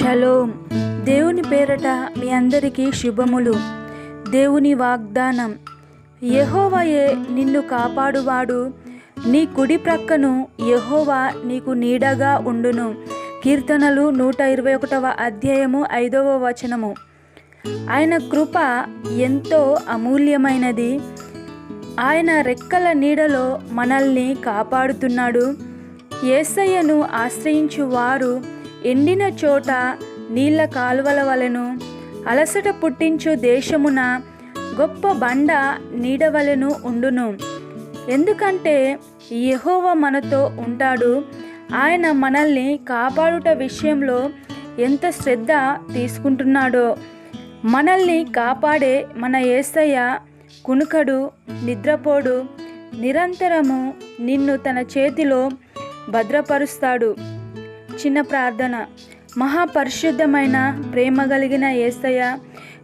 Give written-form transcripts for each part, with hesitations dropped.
Shalom. దేవుని పేరట మీ అందరికీ శుభములు. దేవుని వాగ్దానం, యెహోవాయే నిన్ను కాపాడువాడు, నీ కుడి ప్రక్కను యెహోవా నీకు నీడగా ఉండును. కీర్తనలు 121వ అధ్యాయము 5వ వచనము. ఆయన కృప ఎంతో అమూల్యమైనది. ఆయన రెక్కల నీడలో మనల్ని కాపాడుతున్నాడు. యేసయ్యను ఆశ్రయించు వారు ఎండిన చోట నీళ్ల కాలువల వలెను, అలసట పుట్టించు దేశమున గొప్ప బండ నీడవలెను ఉండును. ఎందుకంటే యెహోవా మనతో ఉంటాడు. ఆయన మనల్ని కాపాడుట విషయంలో ఎంత శ్రద్ధ తీసుకుంటున్నాడో. మనల్ని కాపాడే మన యేసయ్య కునుకడు, నిద్రపోడు. నిరంతరము నిన్ను తన చేతిలో భద్రపరుస్తాడు. చిన్న ప్రార్థన. మహాపరిశుద్ధమైన ప్రేమ కలిగిన యేసయ్య,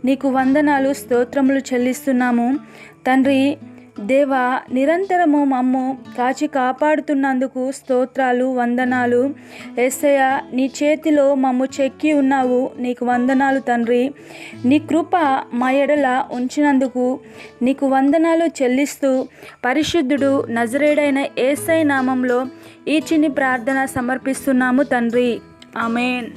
నీకు వందనాలు, స్తోత్రములు చెల్లిస్తున్నాము తండ్రి. దేవా, నిరంతరము మమ్ము కాచి కాపాడుతున్నందుకు స్తోత్రాలు, వందనాలు. యేసయ్య, నీ చేతిలో మమ్ము చెక్కి ఉన్నావు, నీకు వందనాలు తండ్రి. నీ కృప మా ఎడల ఉంచినందుకు నీకు వందనాలు చెల్లిస్తూ, పరిశుద్ధుడు నజరేయుడైన యేసయ్య నామంలో ఈ చిన్ని ప్రార్థన సమర్పిస్తున్నాము తండ్రి. ఆమేన్.